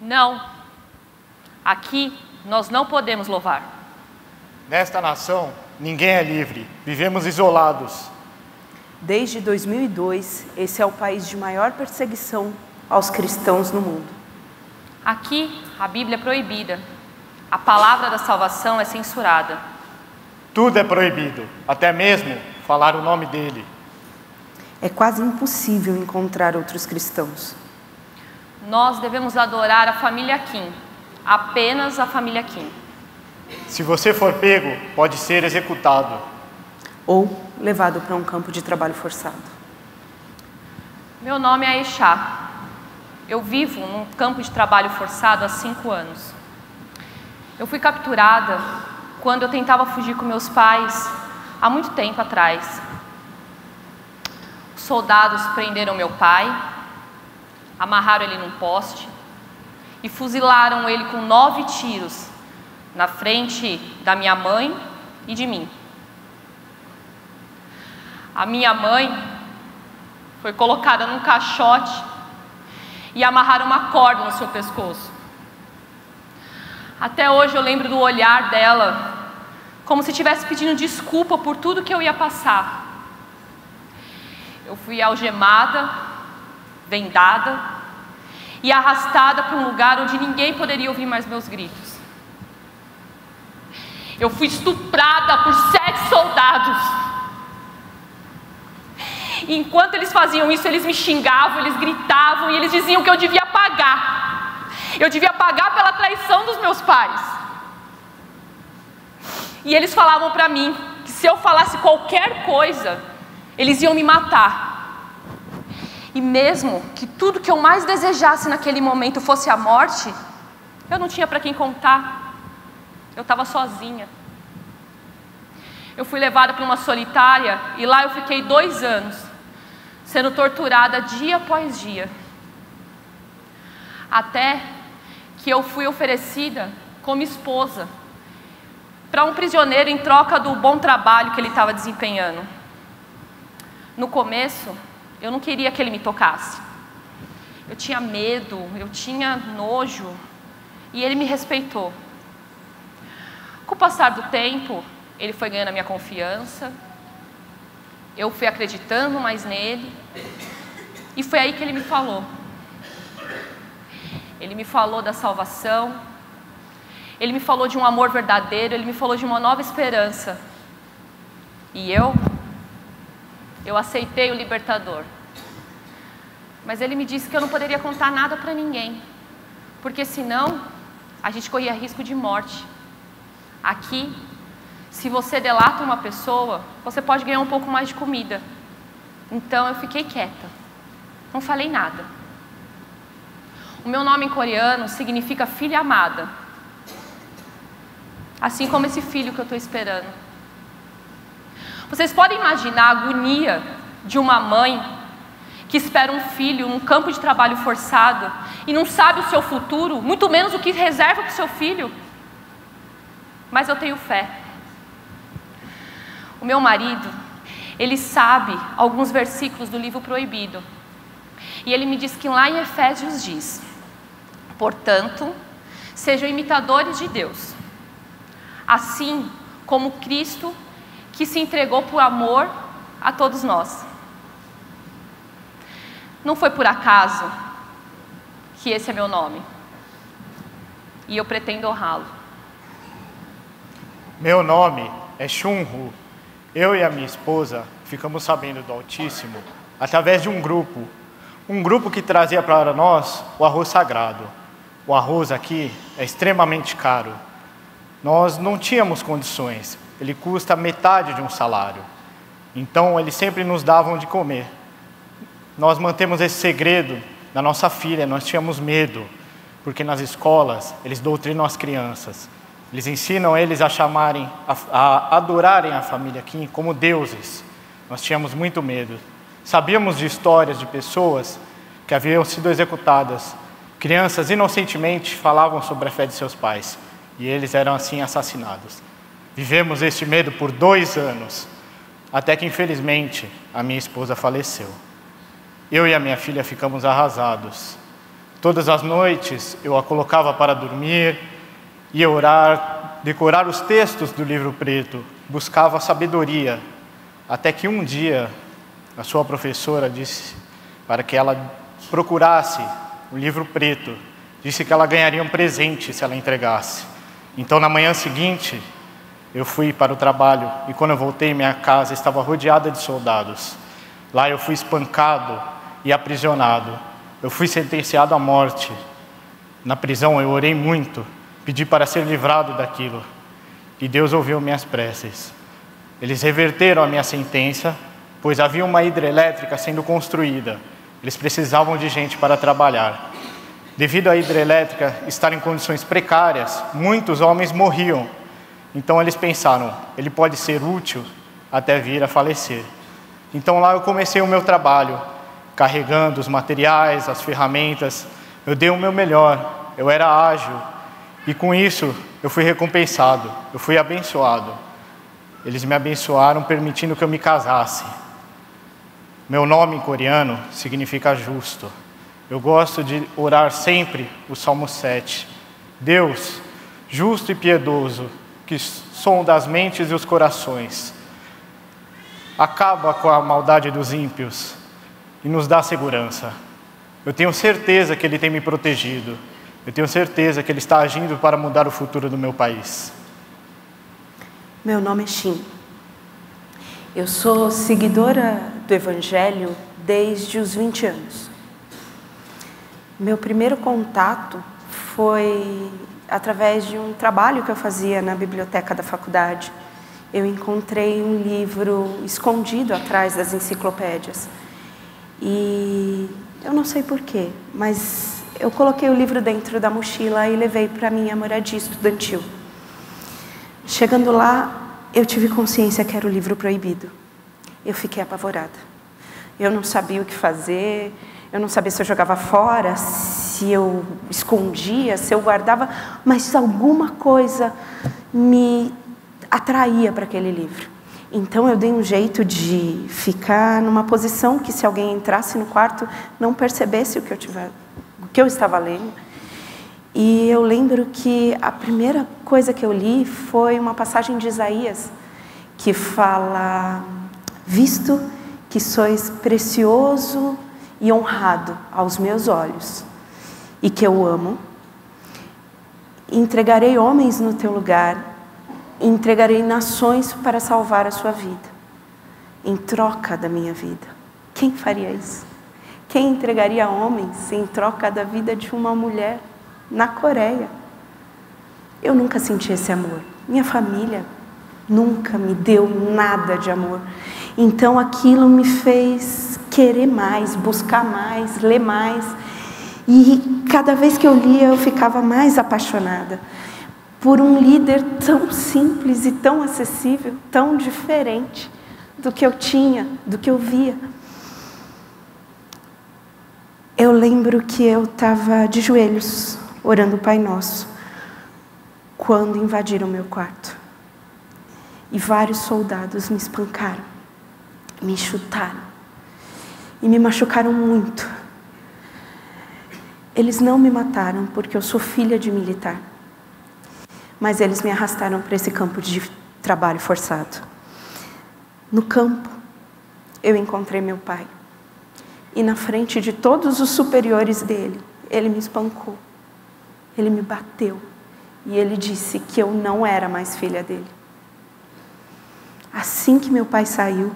Não. Aqui nós não podemos louvar. Nesta nação, ninguém é livre. Vivemos isolados. Desde 2002, esse é o país de maior perseguição aos cristãos no mundo. Aqui, a Bíblia é proibida. A palavra da salvação é censurada. Tudo é proibido, até mesmo falar o nome dele. É quase impossível encontrar outros cristãos. Nós devemos adorar a família Kim, apenas a família Kim. Se você for pego, pode ser executado. Ou levado para um campo de trabalho forçado. Meu nome é Aishá. Eu vivo num campo de trabalho forçado há 5 anos. Eu fui capturada quando eu tentava fugir com meus pais há muito tempo atrás. Os soldados prenderam meu pai, amarraram ele num poste e fuzilaram ele com 9 tiros na frente da minha mãe e de mim. A minha mãe foi colocada num caixote e amarraram uma corda no seu pescoço. Até hoje eu lembro do olhar dela, como se estivesse pedindo desculpa por tudo que eu ia passar. Eu fui algemada, vendada e arrastada para um lugar onde ninguém poderia ouvir mais meus gritos. Eu fui estuprada por 7 soldados. E enquanto eles faziam isso, eles me xingavam, eles gritavam e eles diziam que eu devia pagar. Eu devia pagar pela traição dos meus pais. E eles falavam para mim que se eu falasse qualquer coisa, eles iam me matar. E mesmo que tudo que eu mais desejasse naquele momento fosse a morte, eu não tinha para quem contar. Eu estava sozinha. Eu fui levada para uma solitária e lá eu fiquei 2 anos, sendo torturada dia após dia. Até que eu fui oferecida como esposa para um prisioneiro em troca do bom trabalho que ele estava desempenhando. No começo, eu não queria que ele me tocasse. Eu tinha medo, eu tinha nojo, e ele me respeitou. Com o passar do tempo, ele foi ganhando a minha confiança, eu fui acreditando mais nele, e foi aí que ele me falou. Ele me falou da salvação, ele me falou de um amor verdadeiro, ele me falou de uma nova esperança. E eu aceitei o libertador. Mas ele me disse que eu não poderia contar nada para ninguém, porque senão a gente corria risco de morte. Aqui, se você delata uma pessoa, você pode ganhar um pouco mais de comida. Então eu fiquei quieta, não falei nada. O meu nome em coreano significa filha amada, assim como esse filho que eu estou esperando. Vocês podem imaginar a agonia de uma mãe que espera um filho num campo de trabalho forçado e não sabe o seu futuro, muito menos o que reserva para o seu filho? Mas eu tenho fé. O meu marido, ele sabe alguns versículos do livro proibido. E ele me diz que lá em Efésios diz: portanto, sejam imitadores de Deus, assim como Cristo, que se entregou por amor a todos nós. Não foi por acaso que esse é meu nome. E eu pretendo honrá-lo. Meu nome é Shunhu. Eu e a minha esposa ficamos sabendo do Altíssimo através de um grupo que trazia para nós o arroz sagrado. O arroz aqui é extremamente caro. Nós não tínhamos condições, ele custa metade de um salário. Então eles sempre nos davam de comer. Nós mantemos esse segredo da nossa filha, nós tínhamos medo, porque nas escolas eles doutrinam as crianças. Eles ensinam eles a chamarem, a adorarem a família Kim como deuses. Nós tínhamos muito medo. Sabíamos de histórias de pessoas que haviam sido executadas. Crianças inocentemente falavam sobre a fé de seus pais e eles eram assim assassinados. Vivemos este medo por 2 anos, até que infelizmente a minha esposa faleceu. Eu e a minha filha ficamos arrasados. Todas as noites eu a colocava para dormir, ia orar, decorar os textos do livro preto, buscava sabedoria, até que um dia a sua professora disse para que ela procurasse o livro preto, disse que ela ganharia um presente se ela entregasse. Então, na manhã seguinte, eu fui para o trabalho e quando eu voltei, minha casa estava rodeada de soldados. Lá eu fui espancado e aprisionado. Eu fui sentenciado à morte. Na prisão eu orei muito, pedi para ser livrado daquilo. E Deus ouviu minhas preces. Eles reverteram a minha sentença, pois havia uma hidrelétrica sendo construída. Eles precisavam de gente para trabalhar. Devido à hidrelétrica estar em condições precárias, muitos homens morriam. Então eles pensaram, ele pode ser útil até vir a falecer. Então lá eu comecei o meu trabalho, carregando os materiais, as ferramentas. Eu dei o meu melhor, eu era ágil. E com isso eu fui recompensado, eu fui abençoado. Eles me abençoaram permitindo que eu me casasse. Meu nome em coreano significa justo. Eu gosto de orar sempre o Salmo 7. Deus, justo e piedoso, que sonda as mentes e os corações, acaba com a maldade dos ímpios e nos dá segurança. Eu tenho certeza que Ele tem me protegido. Eu tenho certeza que Ele está agindo para mudar o futuro do meu país. Meu nome é Shin. Eu sou seguidora do Evangelho desde os 20 anos. Meu primeiro contato foi através de um trabalho que eu fazia na biblioteca da faculdade. Eu encontrei um livro escondido atrás das enciclopédias. E eu não sei porquê, mas eu coloquei o livro dentro da mochila e levei para a minha moradia estudantil. Chegando lá, eu tive consciência que era o livro proibido. Eu fiquei apavorada. Eu não sabia o que fazer, eu não sabia se eu jogava fora, se eu escondia, se eu guardava, mas alguma coisa me atraía para aquele livro. Então eu dei um jeito de ficar numa posição que se alguém entrasse no quarto não percebesse o que eu estava lendo. E eu lembro que a primeira coisa que eu li foi uma passagem de Isaías que fala: visto que sois precioso e honrado aos meus olhos, e que eu amo, entregarei homens no teu lugar, entregarei nações para salvar a sua vida, em troca da minha vida. Quem faria isso? Quem entregaria homens em troca da vida de uma mulher na Coreia? Eu nunca senti esse amor. Minha família nunca me deu nada de amor. Então aquilo me fez querer mais, buscar mais, ler mais. E cada vez que eu lia, eu ficava mais apaixonada por um líder tão simples e tão acessível, tão diferente do que eu tinha, do que eu via. Eu lembro que eu estava de joelhos, orando o Pai Nosso, quando invadiram o meu quarto. E vários soldados me espancaram, me chutaram e me machucaram muito. Eles não me mataram porque eu sou filha de militar, mas eles me arrastaram para esse campo de trabalho forçado. No campo, eu encontrei meu pai. E na frente de todos os superiores dele, ele me espancou. Ele me bateu. E ele disse que eu não era mais filha dele. Assim que meu pai saiu,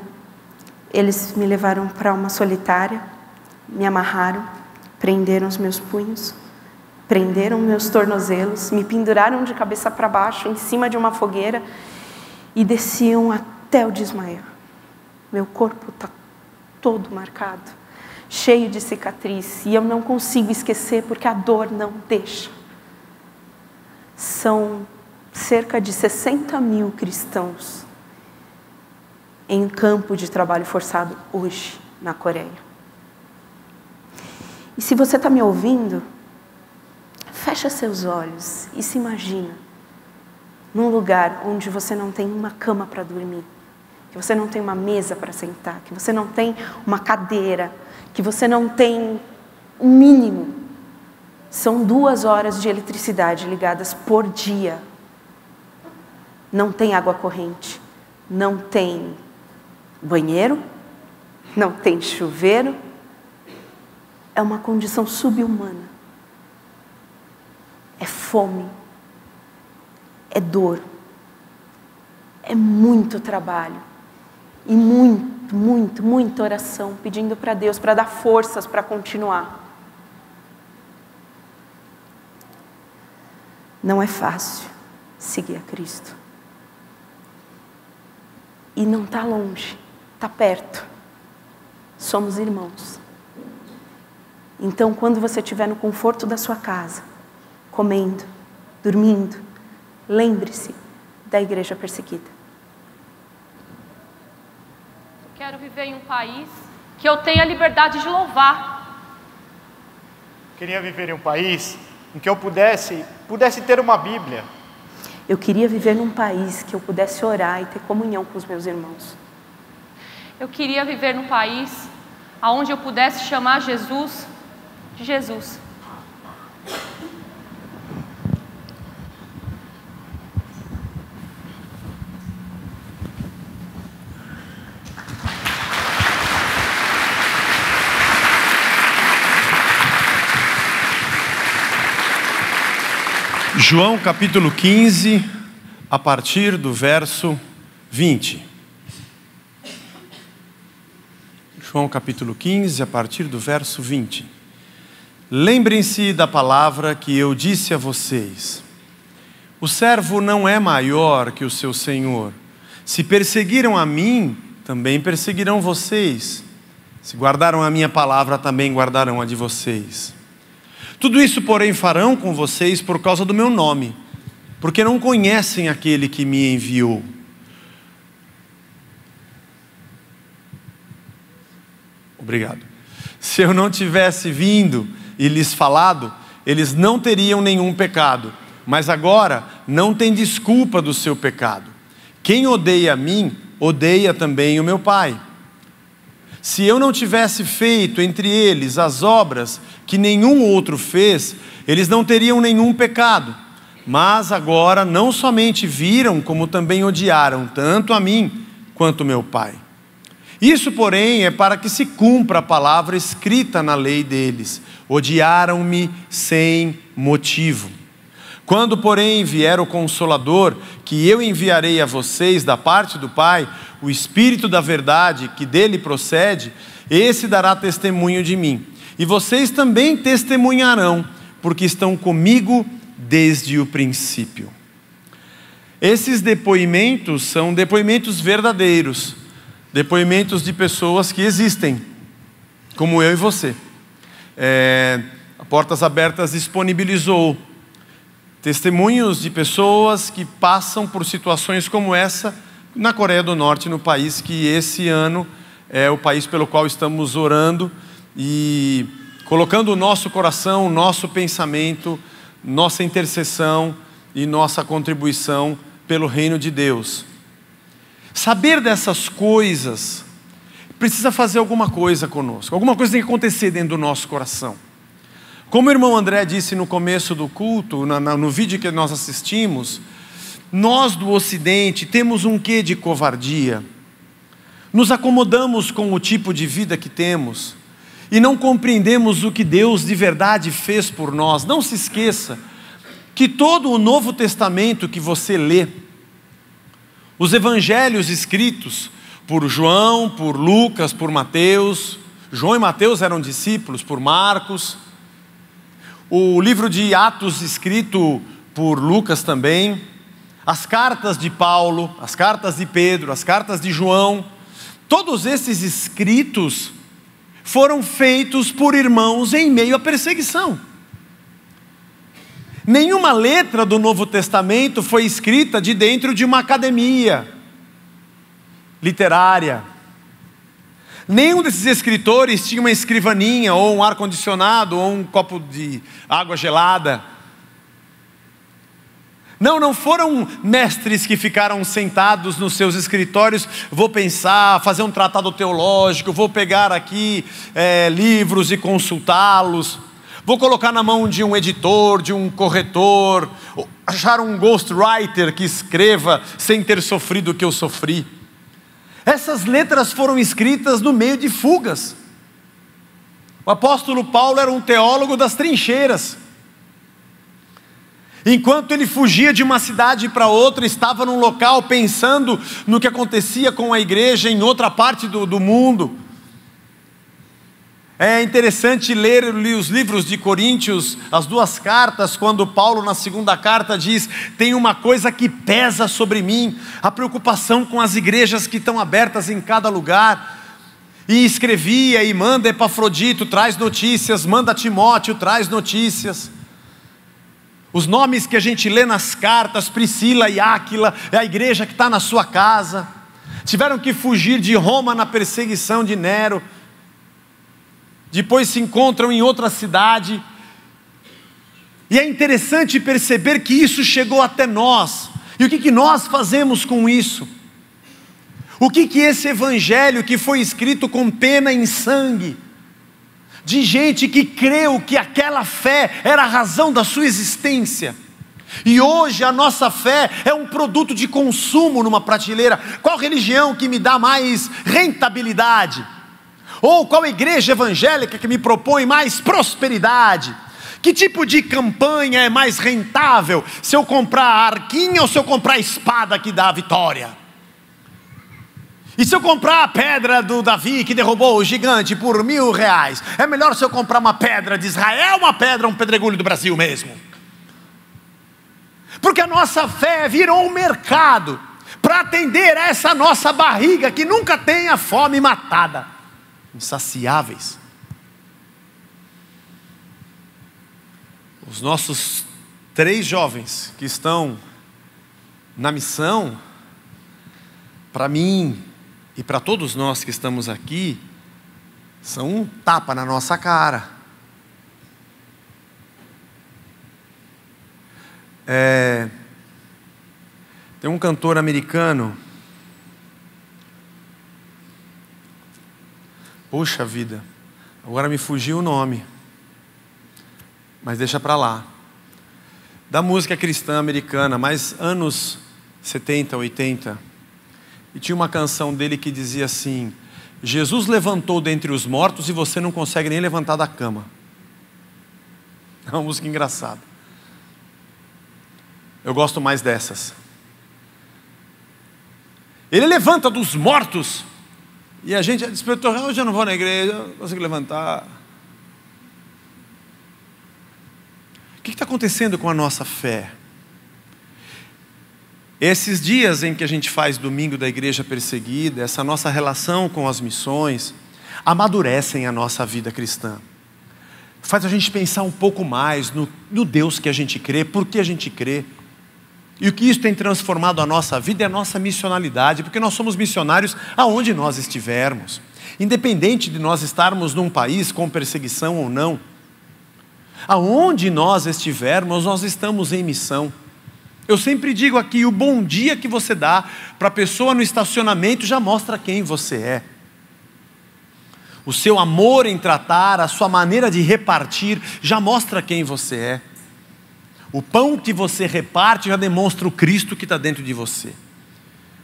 eles me levaram para uma solitária, me amarraram, prenderam os meus punhos, prenderam meus tornozelos, me penduraram de cabeça para baixo, em cima de uma fogueira, e desciam até eu desmaiar. Meu corpo está todo marcado, cheio de cicatriz, e eu não consigo esquecer porque a dor não deixa. São cerca de 60 mil cristãos em campo de trabalho forçado hoje na Coreia. E se você está me ouvindo, fecha seus olhos e se imagina num lugar onde você não tem uma cama para dormir, que você não tem uma mesa para sentar, que você não tem uma cadeira, que você não tem o mínimo São 2 horas de eletricidade ligadas por dia. Não tem água corrente, não tem banheiro, não tem chuveiro. É uma condição subhumana. É fome, é dor, é muito trabalho e muita oração, pedindo para Deus para dar forças para continuar. Não é fácil seguir a Cristo. E não está longe, está perto. Somos irmãos. Então, quando você estiver no conforto da sua casa, comendo, dormindo, lembre-se da igreja perseguida. Quero viver em um país que eu tenha liberdade de louvar. Queria viver em um país em que eu pudesse ter uma Bíblia. Eu queria viver num país que eu pudesse orar e ter comunhão com os meus irmãos. Eu queria viver num país onde eu pudesse chamar Jesus de Jesus. João capítulo 15, a partir do verso 20. João capítulo 15, a partir do verso 20. Lembrem-se da palavra que eu disse a vocês. O servo não é maior que o seu senhor. Se perseguiram a mim, também perseguirão vocês. Se guardaram a minha palavra, também guardarão a de vocês. Tudo isso, porém, farão com vocês por causa do meu nome, porque não conhecem aquele que me enviou. Obrigado. Se eu não tivesse vindo e lhes falado, eles não teriam nenhum pecado, mas agora não tem desculpa do seu pecado. Quem odeia a mim, odeia também o meu Pai. Se eu não tivesse feito entre eles as obras que nenhum outro fez, eles não teriam nenhum pecado. Mas agora não somente viram, como também odiaram, tanto a mim quanto meu Pai. Isso, porém, é para que se cumpra a palavra escrita na lei deles. Odiaram-me sem motivo. Quando, porém, vier o Consolador, que eu enviarei a vocês da parte do Pai, o Espírito da verdade, que dele procede, esse dará testemunho de mim. E vocês também testemunharão, porque estão comigo desde o princípio. Esses depoimentos são depoimentos verdadeiros, depoimentos de pessoas que existem, como eu e você. A Portas Abertas disponibilizou testemunhos de pessoas que passam por situações como essa na Coreia do Norte, no país que esse ano é o país pelo qual estamos orando e colocando o nosso coração, o nosso pensamento, nossa intercessão e nossa contribuição pelo reino de Deus. Saber dessas coisas precisa fazer alguma coisa conosco, alguma coisa tem que acontecer dentro do nosso coração. Como o irmão André disse no começo do culto, no vídeo que nós assistimos, nós do Ocidente temos um quê de covardia. Nos acomodamos com o tipo de vida que temos e não compreendemos o que Deus de verdade fez por nós. Não se esqueça que todo o Novo Testamento que você lê, os evangelhos escritos por João, por Lucas, por Mateus, João e Mateus eram discípulos, por Marcos, o livro de Atos escrito por Lucas também, as cartas de Paulo, as cartas de Pedro, as cartas de João, todos esses escritos foram feitos por irmãos em meio à perseguição. Nenhuma letra do Novo Testamento foi escrita de dentro de uma academia literária. Nenhum desses escritores tinha uma escrivaninha, ou um ar-condicionado, ou um copo de água gelada. Não foram mestres que ficaram sentados nos seus escritórios, vou pensar, fazer um tratado teológico, vou pegar aqui livros e consultá-los. Vou colocar na mão de um editor, de um corretor, achar um ghostwriter que escreva sem ter sofrido o que eu sofri. Essas letras foram escritas no meio de fugas. O apóstolo Paulo era um teólogo das trincheiras. Enquanto ele fugia de uma cidade para outra, estava num local pensando no que acontecia com a igreja em outra parte do mundo. É interessante ler os livros de Coríntios, as 2 cartas, quando Paulo na 2ª carta diz: tem uma coisa que pesa sobre mim, a preocupação com as igrejas que estão abertas em cada lugar. E escrevia e manda Epafrodito, traz notícias, manda Timóteo, traz notícias. Os nomes que a gente lê nas cartas, Priscila e Áquila, é a igreja que está na sua casa. Tiveram que fugir de Roma na perseguição de Nero. Depois se encontram em outra cidade. E é interessante perceber que isso chegou até nós. E o que nós fazemos com isso? O que esse evangelho que foi escrito com pena em sangue, de gente que creu que aquela fé era a razão da sua existência, e hoje a nossa fé é um produto de consumo numa prateleira. Qual religião que me dá mais rentabilidade? Ou qual igreja evangélica que me propõe mais prosperidade? Que tipo de campanha é mais rentável? Se eu comprar a arquinha ou se eu comprar a espada que dá a vitória? E se eu comprar a pedra do Davi que derrubou o gigante por R$1.000? É melhor se eu comprar uma pedra de Israel, um pedregulho do Brasil mesmo? Porque a nossa fé virou um mercado para atender essa nossa barriga que nunca tem a fome matada. Insaciáveis. Os nossos 3 jovens que estão na missão, para mim e para todos nós que estamos aqui, são um tapa na nossa cara. Tem um cantor americano, puxa vida, agora me fugiu o nome, mas deixa para lá, da música cristã americana, mais anos 70, 80, e tinha uma canção dele que dizia assim: Jesus levantou dentre os mortos e você não consegue nem levantar da cama. É uma música engraçada. Eu gosto mais dessas. Ele levanta dos mortos. E a gente despertou: hoje eu não vou na igreja, eu não consigo levantar. O que está acontecendo com a nossa fé? Esses dias em que a gente faz domingo da igreja perseguida, essa nossa relação com as missões, amadurecem a nossa vida cristã. Faz a gente pensar um pouco mais no Deus que a gente crê, por que a gente crê. E o que isso tem transformado a nossa vida é a nossa missionalidade, porque nós somos missionários aonde nós estivermos. Independente de nós estarmos num país com perseguição ou não. Aonde nós estivermos, nós estamos em missão. Eu sempre digo aqui, o bom dia que você dá para a pessoa no estacionamento já mostra quem você é. O seu amor em tratar, a sua maneira de repartir já mostra quem você é. O pão que você reparte já demonstra o Cristo que está dentro de você.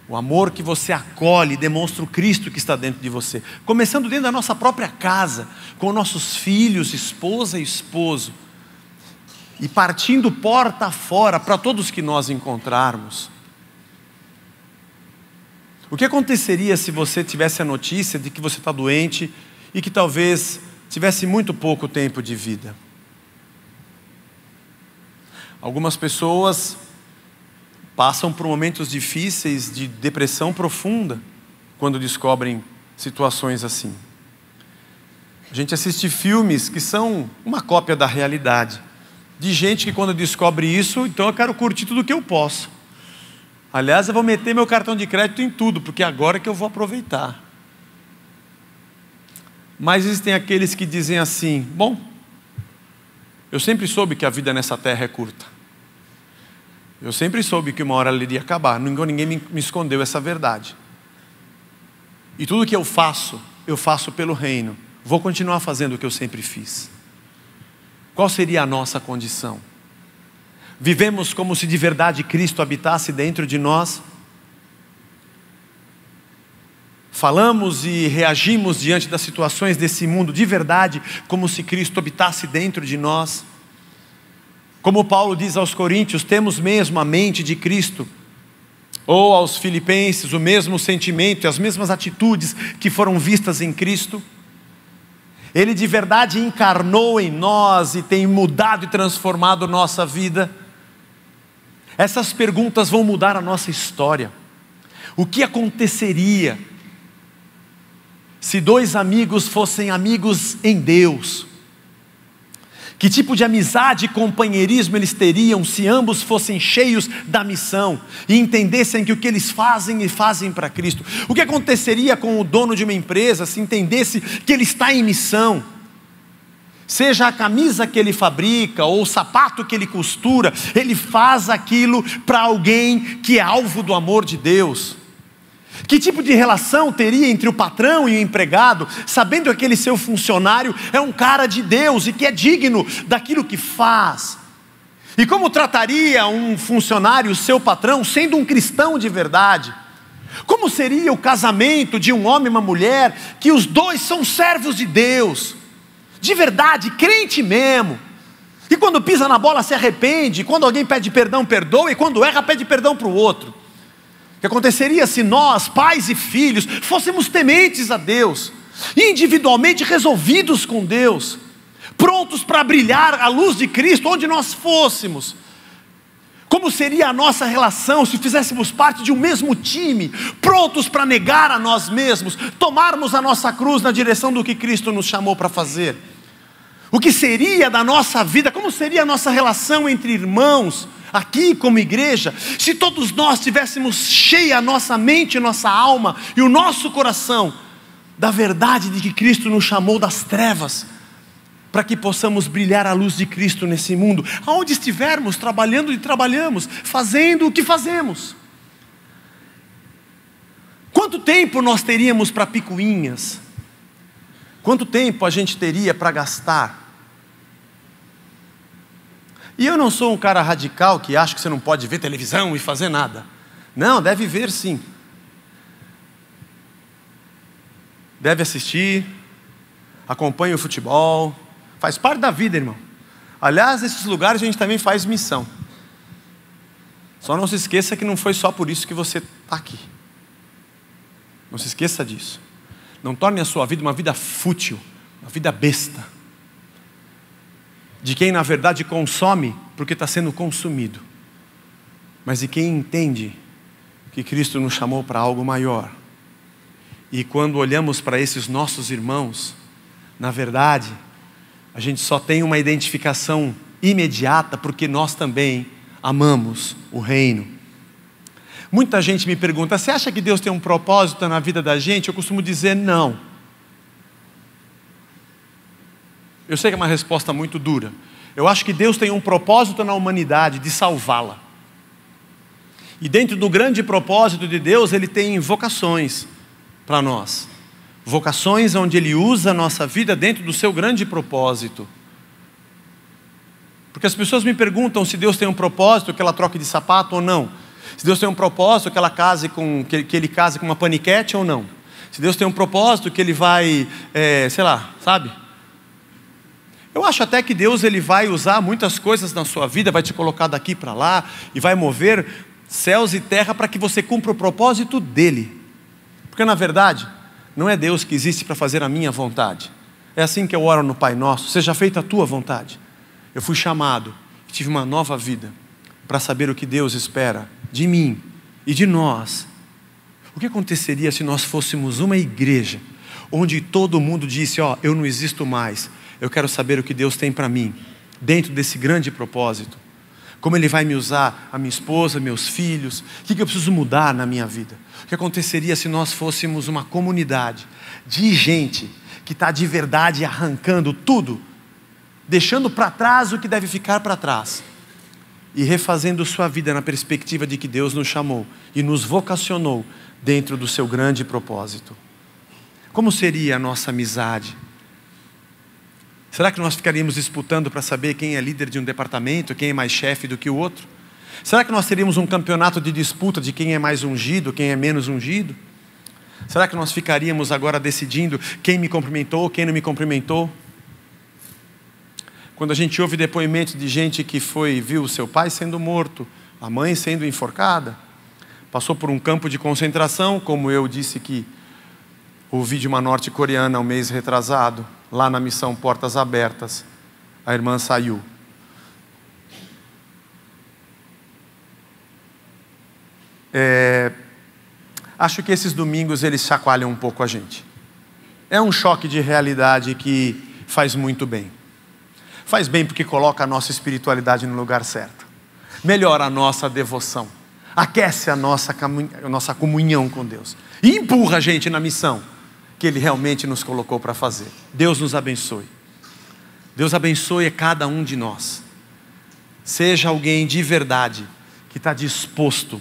O amor que você acolhe demonstra o Cristo que está dentro de você. Começando dentro da nossa própria casa, com nossos filhos, esposa e esposo. E partindo porta fora para todos que nós encontrarmos. O que aconteceria se você tivesse a notícia de que você está doente e que talvez tivesse muito pouco tempo de vida? Algumas pessoas passam por momentos difíceis de depressão profunda quando descobrem situações assim. A gente assiste filmes que são uma cópia da realidade. De gente que quando descobre isso, então eu quero curtir tudo que eu posso. Aliás, eu vou meter meu cartão de crédito em tudo, porque agora é que eu vou aproveitar. Mas existem aqueles que dizem assim: bom, eu sempre soube que a vida nessa terra é curta. Eu sempre soube que uma hora ela iria acabar. Ninguém me escondeu essa verdade. E tudo que eu faço pelo reino. Vou continuar fazendo o que eu sempre fiz. qual seria a nossa condição? Vivemos como se de verdade Cristo habitasse dentro de nós? Falamos e reagimos diante das situações desse mundo de verdade, como se Cristo habitasse dentro de nós? Como Paulo diz aos Coríntios, temos mesmo a mente de Cristo? Ou aos Filipenses, o mesmo sentimento e as mesmas atitudes que foram vistas em Cristo? Ele de verdade encarnou em nós e tem mudado e transformado nossa vida? Essas perguntas vão mudar a nossa história. O que aconteceria se dois amigos fossem amigos em Deus? Que tipo de amizade e companheirismo eles teriam se ambos fossem cheios da missão e entendessem que o que eles fazem e fazem para Cristo? O que aconteceria com o dono de uma empresa se entendesse que ele está em missão? Seja a camisa que ele fabrica ou o sapato que ele costura, ele faz aquilo para alguém que é alvo do amor de Deus. Que tipo de relação teria entre o patrão e o empregado, sabendo que aquele seu funcionário é um cara de Deus e que é digno daquilo que faz? E como trataria um funcionário, seu patrão, sendo um cristão de verdade? Como seria o casamento de um homem e uma mulher, que os dois são servos de Deus, de verdade, crente mesmo, e quando pisa na bola se arrepende, quando alguém pede perdão, perdoa, e quando erra, pede perdão para o outro? O que aconteceria se nós, pais e filhos, fôssemos tementes a Deus, individualmente resolvidos com Deus, prontos para brilhar a luz de Cristo onde nós fôssemos? Como seria a nossa relação se fizéssemos parte de um mesmo time, prontos para negar a nós mesmos, tomarmos a nossa cruz na direção do que Cristo nos chamou para fazer? O que seria da nossa vida, como seria a nossa relação entre irmãos, aqui como igreja, se todos nós tivéssemos cheia a nossa mente, nossa alma e o nosso coração da verdade de que Cristo nos chamou das trevas, para que possamos brilhar a luz de Cristo nesse mundo, aonde estivermos, trabalhando e trabalhamos, fazendo o que fazemos. Quanto tempo nós teríamos para picuinhas? Quanto tempo a gente teria para gastar? E eu não sou um cara radical que acha que você não pode ver televisão e fazer nada. Não, deve ver sim. Deve assistir, acompanha o futebol, faz parte da vida, irmão. Aliás, nesses lugares a gente também faz missão. Só não se esqueça que não foi só por isso que você está aqui. Não se esqueça disso. Não torne a sua vida uma vida fútil, uma vida besta, de quem na verdade consome porque está sendo consumido, mas de quem entende que Cristo nos chamou para algo maior. E quando olhamos para esses nossos irmãos, na verdade, a gente só tem uma identificação imediata porque nós também amamos o reino. Muita gente me pergunta, você acha que Deus tem um propósito na vida da gente? Eu costumo dizer não. Eu sei que é uma resposta muito dura. Eu acho que Deus tem um propósito na humanidade de salvá-la. E dentro do grande propósito de Deus, Ele tem vocações para nós. Vocações onde Ele usa a nossa vida dentro do seu grande propósito. Porque as pessoas me perguntam se Deus tem um propósito que ela troque de sapato ou não. Se Deus tem um propósito que ele case com uma paniquete ou não. Se Deus tem um propósito que Ele vai, sei lá, sabe? Eu acho até que Deus ele vai usar muitas coisas na sua vida, vai te colocar daqui para lá e vai mover céus e terra para que você cumpra o propósito dEle. Porque na verdade, não é Deus que existe para fazer a minha vontade. É assim que eu oro no Pai Nosso, seja feita a tua vontade. Eu fui chamado, tive uma nova vida, para saber o que Deus espera de mim e de nós. O que aconteceria se nós fôssemos uma igreja, onde todo mundo disse, eu não existo mais, eu quero saber o que Deus tem para mim, dentro desse grande propósito. Como Ele vai me usar, a minha esposa, meus filhos, o que eu preciso mudar na minha vida? O que aconteceria se nós fôssemos uma comunidade de gente que está de verdade arrancando tudo, deixando para trás o que deve ficar para trás, e refazendo sua vida na perspectiva de que Deus nos chamou e nos vocacionou dentro do seu grande propósito? Como seria a nossa amizade? Será que nós ficaríamos disputando para saber quem é líder de um departamento, quem é mais chefe do que o outro? Será que nós teríamos um campeonato de disputa de quem é mais ungido, quem é menos ungido? Será que nós ficaríamos agora decidindo quem me cumprimentou, quem não me cumprimentou? Quando a gente ouve depoimentos de gente que viu o seu pai sendo morto, a mãe sendo enforcada, passou por um campo de concentração, como eu disse que ouvi de uma norte-coreana um mês retrasado, lá na missão Portas Abertas, a irmã saiu. Acho que esses domingos eles chacoalham um pouco a gente. É um choque de realidade que faz muito bem. Faz bem porque coloca a nossa espiritualidade no lugar certo. Melhora a nossa devoção. Aquece a nossa comunhão com Deus. E empurra a gente na missão que Ele realmente nos colocou para fazer. Deus nos abençoe. Deus abençoe cada um de nós. Seja alguém de verdade que está disposto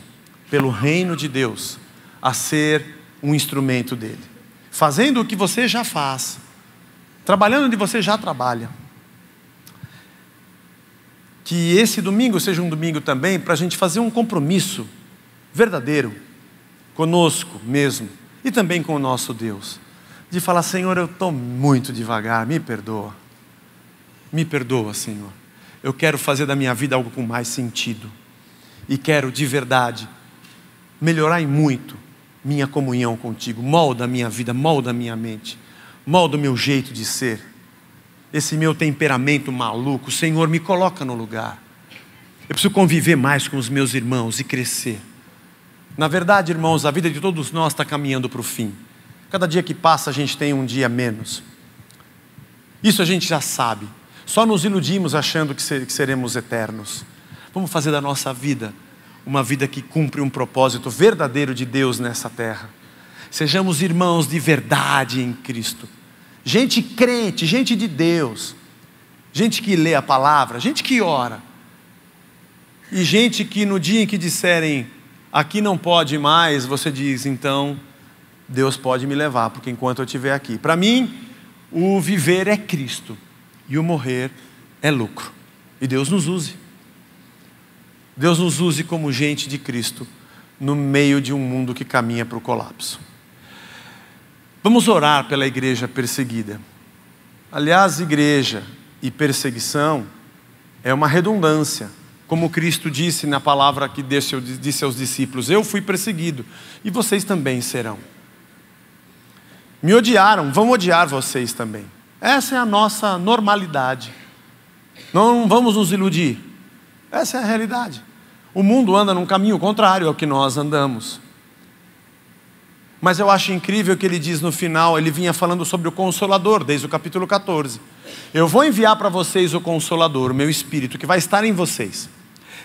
pelo reino de Deus a ser um instrumento dele. Fazendo o que você já faz. Trabalhando onde você já trabalha. Que esse domingo seja um domingo também para a gente fazer um compromisso verdadeiro conosco mesmo e também com o nosso Deus. De falar, Senhor, eu estou muito devagar, me perdoa. Me perdoa, Senhor. Eu quero fazer da minha vida algo com mais sentido. E quero de verdade melhorar em muito minha comunhão contigo. Molda a minha vida, molda a minha mente. Molda o meu jeito de ser. Esse meu temperamento maluco, Senhor, me coloca no lugar. Eu preciso conviver mais com os meus irmãos e crescer. Na verdade, irmãos, a vida de todos nós está caminhando para o fim. Cada dia que passa a gente tem um dia menos. Isso a gente já sabe. Só nos iludimos achando que seremos eternos. Vamos fazer da nossa vida uma vida que cumpre um propósito verdadeiro de Deus nessa terra. Sejamos irmãos de verdade em Cristo. Gente crente, gente de Deus. Gente que lê a palavra, gente que ora. E gente que no dia em que disserem, aqui não pode mais, você diz, então, Deus pode me levar, porque enquanto eu estiver aqui. Para mim, o viver é Cristo. E o morrer é lucro. E Deus nos use. Deus nos use como gente de Cristo, no meio de um mundo que caminha para o colapso. Vamos orar pela igreja perseguida. Aliás, igreja e perseguição é uma redundância. Como Cristo disse na palavra que disse aos discípulos, eu fui perseguido e vocês também serão. Me odiaram, vão odiar vocês também. Essa é a nossa normalidade. Não vamos nos iludir. Essa é a realidade. O mundo anda num caminho contrário ao que nós andamos. Mas eu acho incrível que ele diz no final, ele vinha falando sobre o Consolador, desde o capítulo 14. Eu vou enviar para vocês o Consolador, o meu Espírito, que vai estar em vocês.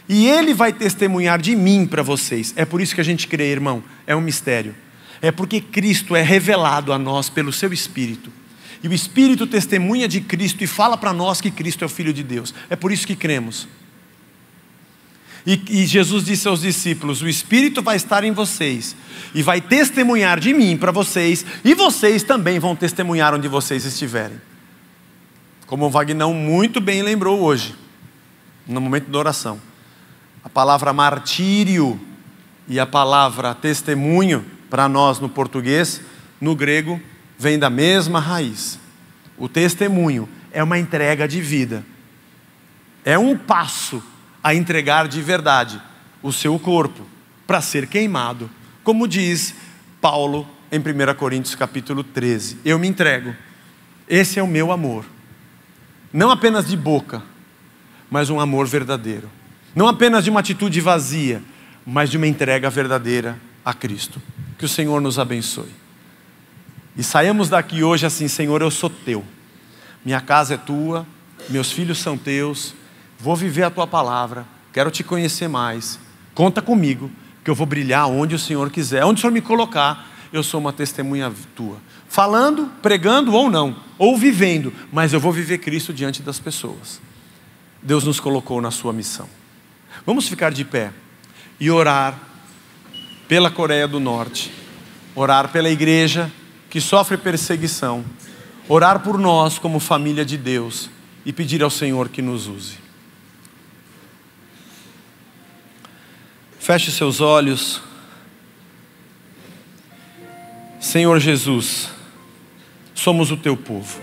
E ele vai testemunhar de mim para vocês. É por isso que a gente crê, irmão, é um mistério. É porque Cristo é revelado a nós pelo seu Espírito. E o Espírito testemunha de Cristo e fala para nós que Cristo é o Filho de Deus. É por isso que cremos. E Jesus disse aos discípulos, o Espírito vai estar em vocês e vai testemunhar de mim para vocês, e vocês também vão testemunhar onde vocês estiverem. Como o Vagnão muito bem lembrou hoje, no momento da oração. A palavra martírio e a palavra testemunho, para nós no português, no grego, vem da mesma raiz. O testemunho é uma entrega de vida. É um passo a entregar de verdade o seu corpo para ser queimado. Como diz Paulo em 1 Coríntios capítulo 13. Eu me entrego. Esse é o meu amor. Não apenas de boca, mas um amor verdadeiro. Não apenas de uma atitude vazia, mas de uma entrega verdadeira a Cristo. Que o Senhor nos abençoe. E saímos daqui hoje assim, Senhor, eu sou teu. Minha casa é tua, meus filhos são teus. Vou viver a tua palavra, quero te conhecer mais. Conta comigo, que eu vou brilhar onde o Senhor quiser. Onde o Senhor me colocar, eu sou uma testemunha tua. Falando, pregando ou não, ou vivendo, mas eu vou viver Cristo diante das pessoas. Deus nos colocou na sua missão. Vamos ficar de pé e orar pela Coreia do Norte. Orar pela igreja que sofre perseguição. orar por nós como família de Deus e pedir ao Senhor que nos use. Feche seus olhos. Senhor Jesus, somos o teu povo.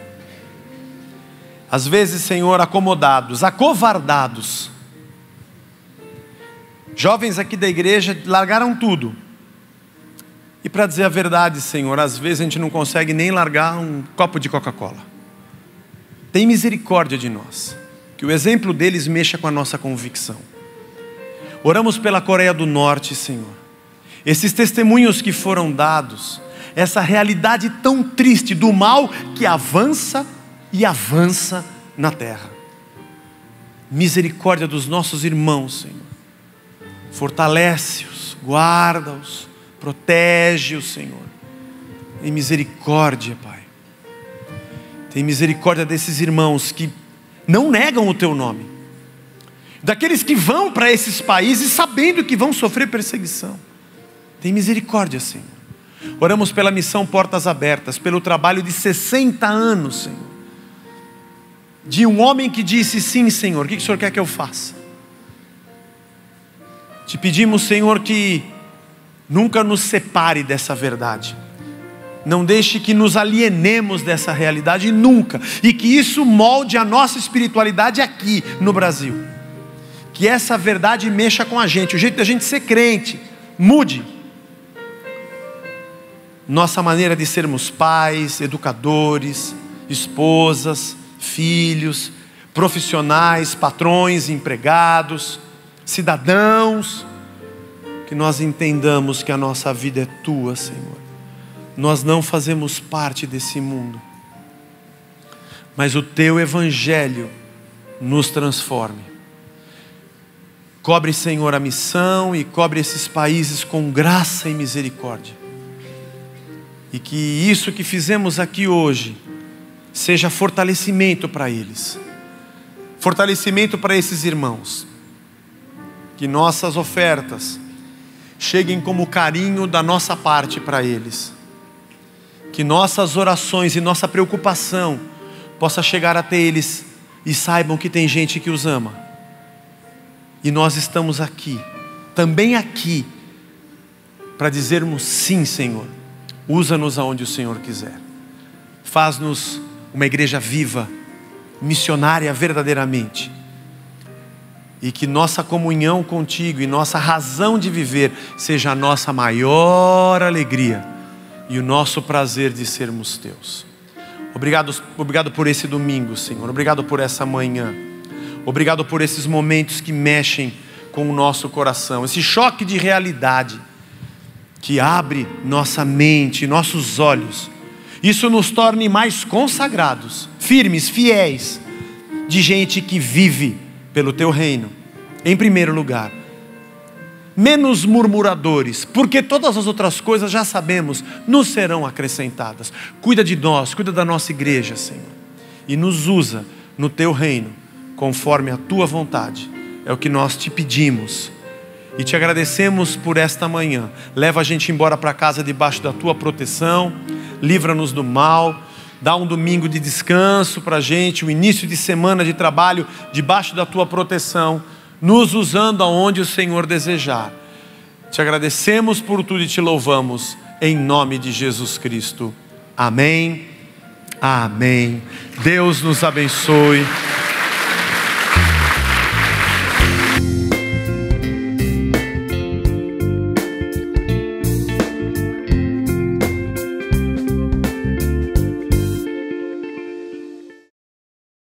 Às vezes, Senhor, acomodados, acovardados. Jovens aqui da igreja largaram tudo. E para dizer a verdade, Senhor, às vezes a gente não consegue nem largar um copo de Coca-Cola. Tem misericórdia de nós, que o exemplo deles mexa com a nossa convicção. Oramos pela Coreia do Norte, Senhor. Esses testemunhos que foram dados, essa realidade tão triste do mal que avança e avança na terra. Misericórdia dos nossos irmãos, Senhor. Fortalece-os, guarda-os, protege-os, Senhor. Tem misericórdia, Pai. Tem misericórdia desses irmãos que não negam o teu nome. Daqueles que vão para esses países sabendo que vão sofrer perseguição. Tem misericórdia, Senhor. Oramos pela missão Portas Abertas, pelo trabalho de 60 anos, Senhor. De um homem que disse: sim, Senhor, o que o Senhor quer que eu faça? Te pedimos, Senhor, que nunca nos separe dessa verdade. Não deixe que nos alienemos dessa realidade nunca. E que isso molde a nossa espiritualidade aqui no Brasil. Que essa verdade mexa com a gente. O jeito da gente ser crente mude. Nossa maneira de sermos pais, educadores, esposas, filhos, profissionais, patrões, empregados, cidadãos. Que nós entendamos que a nossa vida é tua, Senhor. Nós não fazemos parte desse mundo, mas o teu evangelho nos transforme. Cobre, Senhor, a missão e cobre esses países com graça e misericórdia. E que isso que fizemos aqui hoje seja fortalecimento para eles, fortalecimento para esses irmãos. Que nossas ofertas cheguem como carinho da nossa parte para eles. Que nossas orações e nossa preocupação possa chegar até eles e saibam que tem gente que os ama. E nós estamos aqui, também aqui, para dizermos sim, Senhor. Usa-nos aonde o Senhor quiser. Faz-nos uma igreja viva, missionária verdadeiramente. E que nossa comunhão contigo e nossa razão de viver seja a nossa maior alegria e o nosso prazer de sermos teus. Obrigado por esse domingo, Senhor. Obrigado por essa manhã. Obrigado por esses momentos que mexem com o nosso coração. Esse choque de realidade que abre nossa mente, nossos olhos. Isso nos torne mais consagrados, firmes, fiéis, de gente que vive pelo teu reino, em primeiro lugar. Menos murmuradores, porque todas as outras coisas já sabemos, nos serão acrescentadas. Cuida de nós, cuida da nossa igreja, Senhor. E nos usa no teu reino, conforme a tua vontade. É o que nós te pedimos. E te agradecemos por esta manhã. Leva a gente embora para casa debaixo da tua proteção. Livra-nos do mal. Dá um domingo de descanso para a gente. Um início de semana de trabalho debaixo da tua proteção. Nos usando aonde o Senhor desejar. Te agradecemos por tudo e te louvamos. Em nome de Jesus Cristo. Amém. Amém. Deus nos abençoe.